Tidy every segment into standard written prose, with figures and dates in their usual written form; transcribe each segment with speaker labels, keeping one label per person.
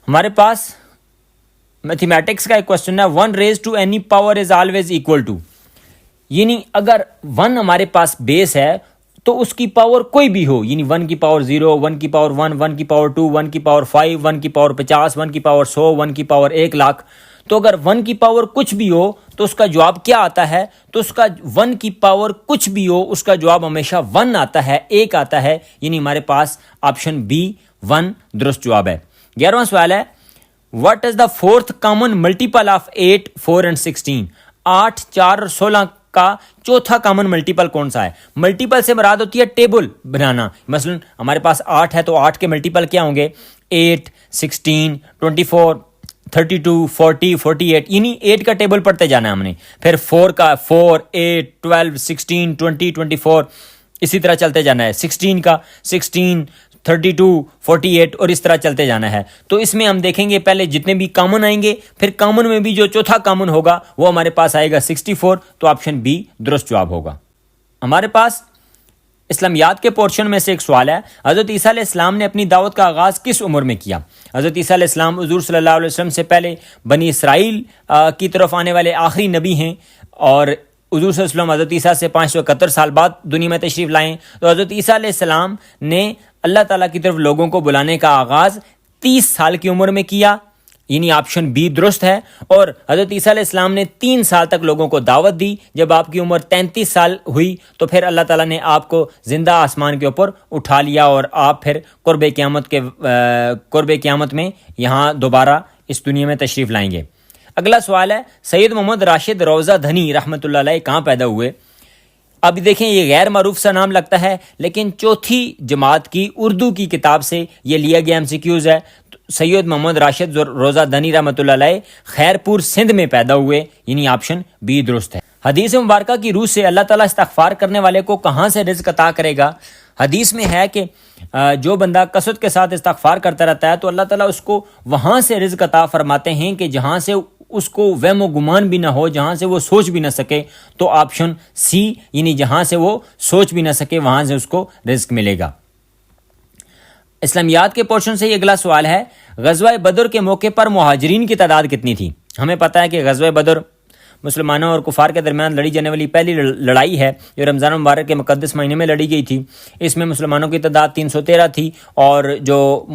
Speaker 1: ہمارے پاس میتھمیٹکس کا ایک کوشچن ہے 1 raised to any power is always equal to، یعنی اگر 1 ہمارے پاس بیس ہے تو اس کی پاور کوئی بھی ہو، یعنی 1 کی پاور 0، 1 کی پاور 1، 1 کی پاور 2، 1 کی پاور 5، 1 کی پاور 50، 1 کی پاور 100، 1 کی پاور 1 لاکھ، تو اگر 1 کی پاور کچھ بھی ہو تو اس کا جواب کیا آتا ہے؟ تو اس کا 1 کی پاور کچھ بھی ہو اس کا جواب ہمیشہ 1 آتا ہے، 1 آتا ہے، یعنی ہمارے پاس آپشن بی 1 درست جواب ہے۔ 11واں سوال ہے what is the fourth common multiple of 8، 4 and 16؟ 8، 4 اور 16 کا چوتھا کامن ملٹیپل کون سا ہے؟ ملٹیپل سے مراد ہوتی ہے ٹیبل بنانا، مثلا ہمارے پاس 8 ہے تو 8 کے ملٹیپل کیا ہوں گے؟ 8، 16، 24، 32، 40، 48، یعنی 8 کا ٹیبل پڑھتے جانا ہے ہم نے، پھر 4 کا 4، 8، 12، 16، 20، 24، اسی طرح چلتے جانا ہے، 16 کا 16، 32، 48 اور اس طرح چلتے جانا ہے۔ تو اس میں ہم دیکھیں گے پہلے جتنے بھی کامن آئیں گے، پھر کامن میں بھی جو چوتھا کامن ہوگا وہ ہمارے پاس آئے گا 64، تو آپشن بی درست جواب ہوگا۔ ہمارے پاس اسلامیات کے پورشن میں سے ایک سوال ہے حضرت عیسیٰ علیہ السلام نے اپنی دعوت کا آغاز کس عمر میں کیا؟ حضرت عیسیٰ علیہ السلام حضور صلی اللہ علیہ وسلم سے پہلے بنی اسرائیل کی طرف آنے والے آخری نبی ہیں، اور حضور صلی اللہ علیہ وسلم حضرت عیسیٰ سے 571 سال بعد دنیا میں تشریف لائیں، تو حضرت عیسیٰ علیہ السلام نے اللہ تعالیٰ کی طرف لوگوں کو بلانے کا آغاز 30 سال کی عمر میں کیا، یعنی آپشن بی درست ہے۔ اور حضرت عیسیٰ علیہ السلام نے 3 سال تک لوگوں کو دعوت دی، جب آپ کی عمر 33 سال ہوئی تو پھر اللہ تعالیٰ نے آپ کو زندہ آسمان کے اوپر اٹھا لیا، اور آپ پھر قرب قیامت میں یہاں دوبارہ اس دنیا میں تشریف لائیں گے۔ اگلا سوال ہے سید محمد راشد روضہ دھنی رحمۃ اللہ علیہ کہاں پیدا ہوئے؟ اب دیکھیں یہ غیر معروف سا نام لگتا ہے، لیکن چوتھی جماعت کی اردو کی کتاب سے یہ لیا گیا MCQs ہے۔ سید محمد راشد روضہ دھنی رحمۃ اللہ علیہ خیرپور سندھ میں پیدا ہوئے، یعنی آپشن بی درست ہے۔ حدیث مبارکہ کی روح سے اللہ تعالیٰ استغفار کرنے والے کو کہاں سے رزق عطا کرے گا؟ حدیث میں ہے کہ جو بندہ کثرت کے ساتھ استغفار کرتا رہتا ہے تو اللہ تعالیٰ اس کو وہاں سے رزق عطا فرماتے ہیں کہ جہاں سے اس کو وہم و گمان بھی نہ ہو، جہاں سے وہ سوچ بھی نہ سکے، تو آپشن سی یعنی جہاں سے وہ سوچ بھی نہ سکے وہاں سے اس کو رزق ملے گا۔ اسلامیات کے پورشن سے یہ اگلا سوال ہے غزوہ بدر کے موقع پر مہاجرین کی تعداد کتنی تھی؟ ہمیں پتہ ہے کہ غزوہ بدر مسلمانوں اور کفار کے درمیان لڑی جانے والی پہلی لڑائی ہے جو رمضان مبارک کے مقدس مہینے میں لڑی گئی تھی۔ اس میں مسلمانوں کی تعداد 313 تھی، اور جو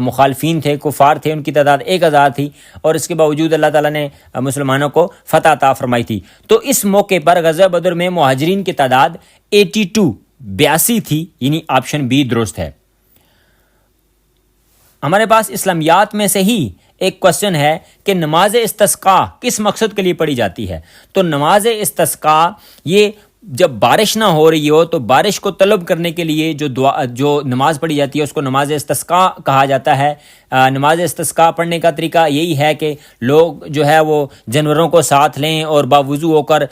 Speaker 1: مخالفین تھے کفار تھے ان کی تعداد 1000 تھی، اور اس کے باوجود اللہ تعالیٰ نے مسلمانوں کو فتح عطا فرمائی تھی۔ تو اس موقع پر غزوہ بدر میں مہاجرین کی تعداد 82 تھی، یعنی آپشن بی درست ہے۔ ہمارے پاس اسلامیات میں سے ہی ایک کوشچن ہے کہ نماز استسقاء کس مقصد کے لیے پڑھی جاتی ہے؟ تو نماز استسقاء یہ جب بارش نہ ہو رہی ہو تو بارش کو طلب کرنے کے لیے جو نماز پڑھی جاتی ہے اس کو نماز استسقاء کہا جاتا ہے۔ نماز استسقاء پڑھنے کا طریقہ یہی ہے کہ لوگ جو ہے وہ جانوروں کو ساتھ لیں اور باوضو ہو کر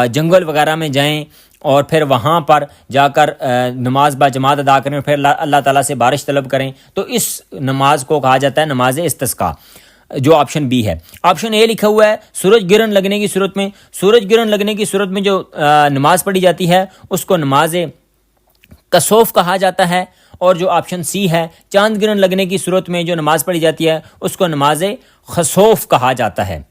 Speaker 1: جنگل وغیرہ میں جائیں، اور پھر وہاں پر جا کر نماز با جماعت ادا کریں، پھر اللہ تعالیٰ سے بارش طلب کریں، تو اس نماز کو کہا جاتا ہے نماز استسقاء، جو آپشن بی ہے۔ آپشن اے لکھا ہوا ہے سورج گرہن لگنے کی صورت میں جو نماز پڑھی جاتی ہے اس کو نماز کسوف کہا جاتا ہے، اور جو آپشن سی ہے چاند گرہن لگنے کی صورت میں جو نماز پڑھی جاتی ہے اس کو نماز خسوف کہا جاتا ہے۔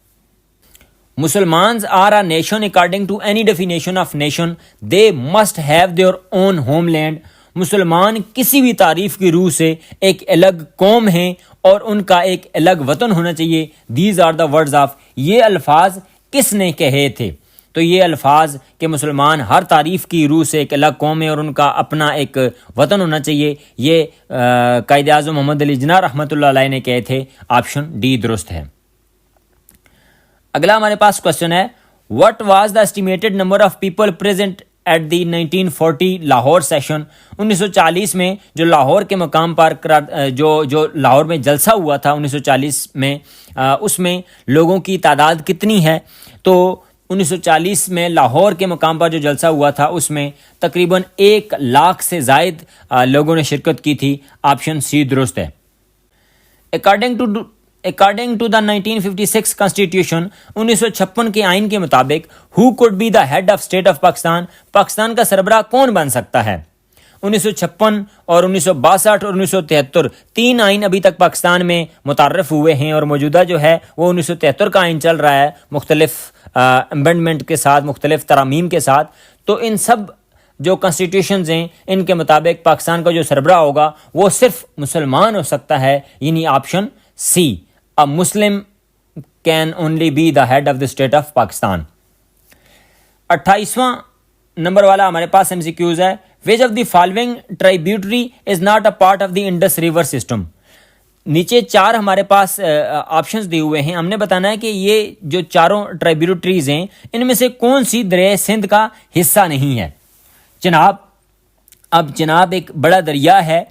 Speaker 1: Muslims are a nation according to any definition of nation. They must have their own homeland. مسلمان کسی بھی تعریف کی روح سے ایک الگ قوم ہیں اور ان کا ایک الگ وطن ہونا چاہیے۔ These are the words of، یہ الفاظ کس نے کہے تھے؟ تو یہ الفاظ کہ مسلمان ہر تعریف کی روح سے ایک الگ قوم ہے اور ان کا اپنا ایک وطن ہونا چاہیے، یہ قائد اعظم محمد علی جناح رحمۃ اللہ علیہ نے کہے تھے، آپشن ڈی درست ہے۔ اگلا ہمارے پاس کوشچن ہے what was the estimated number of people present at the 1940 Lahore session? 1940 میں جو لاہور کے مقام پر جو لاہور میں جلسہ ہوا تھا 1940 میں، اس میں لوگوں کی تعداد کتنی ہے؟ تو 1940 میں لاہور کے مقام پر جو جلسہ ہوا تھا اس میں تقریباً 1 لاکھ سے زائد لوگوں نے شرکت کی تھی، آپشن سی درست ہے۔ According to the 1956 Constitution 1956 کے آئین کے مطابق who could be the head of state of Pakistan؟ Pakistan کا سربراہ کون بن سکتا ہے؟ 1956 اور 1962 اور 1973 3 آئین ابھی تک پاکستان میں متعارف ہوئے ہیں، اور موجودہ جو ہے وہ 1973 کا آئین چل رہا ہے مختلف امبینڈمنٹ کے ساتھ، مختلف ترامیم کے ساتھ۔ تو ان سب جو کانسٹیٹیوشنز ہیں ان کے مطابق پاکستان کا جو سربراہ ہوگا وہ صرف مسلمان ہو سکتا ہے، یعنی option C, a Muslim can only be the head of the state of Pakistan. 28واں نمبر والا ہمارے پاس ایم سی کیوز ہے، which of the following tributary is not a part of the Indus river system. نیچے 4 ہمارے پاس آپشنز دیے ہوئے ہیں، ہم نے بتانا ہے کہ یہ جو چاروں ٹرائیبیوٹریز ہیں ان میں سے کون سی دریائے سندھ کا حصہ نہیں ہے۔ جناب ایک بڑا دریا ہے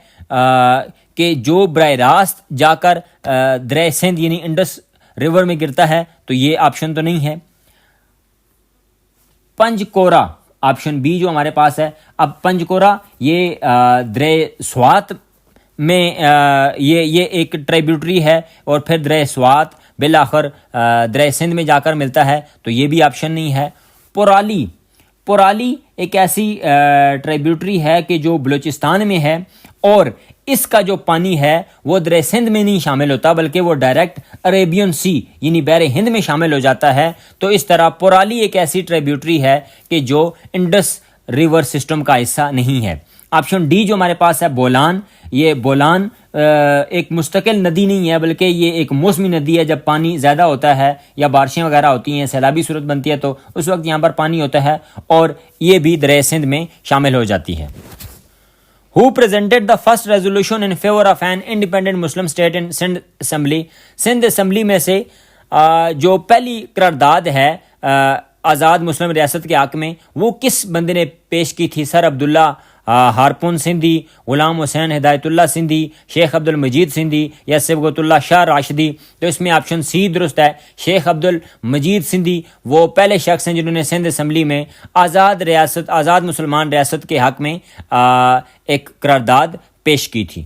Speaker 1: کہ جو براہ راست جا کر دریائے سندھ یعنی انڈس ریور میں گرتا ہے، تو یہ آپشن تو نہیں ہے۔ پنجکورا آپشن بی جو ہمارے پاس ہے۔ اب پنجکورا یہ دریائے سوات میں یہ ایک ٹرائیبیوٹری ہے، اور پھر دریائے سوات بالآخر دریائے سندھ میں جا کر ملتا ہے، تو یہ بھی آپشن نہیں ہے۔ پورالی ایک ایسی ٹرائیبیوٹری ہے کہ جو بلوچستان میں ہے، اور اس کا جو پانی ہے وہ دریائے سندھ میں نہیں شامل ہوتا بلکہ وہ ڈائریکٹ عریبین سی یعنی بحر ہند میں شامل ہو جاتا ہے۔ تو اس طرح پورالی ایک ایسی ٹرائیبیوٹری ہے کہ جو انڈس ریور سسٹم کا حصہ نہیں ہے۔ آپشن ڈی جو ہمارے پاس ہے بولان، یہ بولان ایک مستقل ندی نہیں ہے بلکہ یہ ایک موسمی ندی ہے۔ جب پانی زیادہ ہوتا ہے یا بارشیں وغیرہ ہوتی ہیں، سیلابی صورت بنتی ہے، تو اس وقت یہاں پر پانی ہوتا ہے، اور یہ بھی دریائے سندھ میں شامل ہو جاتی ہے۔ Who presented the first resolution in favor of an independent Muslim state in Sindh Assembly؟ Sindh assembly میں سے جو پہلی قرارداد ہے آزاد مسلم ریاست کے حق میں، وہ کس بندے نے پیش کی تھی؟ سر عبداللہ ہارپون سندھی، غلام حسین ہدایت اللہ سندھی، شیخ عبد المجید سندھی، یا صبغت اللہ شاہ راشدی؟ تو اس میں آپشن سی درست ہے، شیخ عبد المجید سندھی وہ پہلے شخص ہیں جنہوں نے سندھ اسمبلی میں آزاد مسلمان ریاست کے حق میں ایک قرارداد پیش کی تھی۔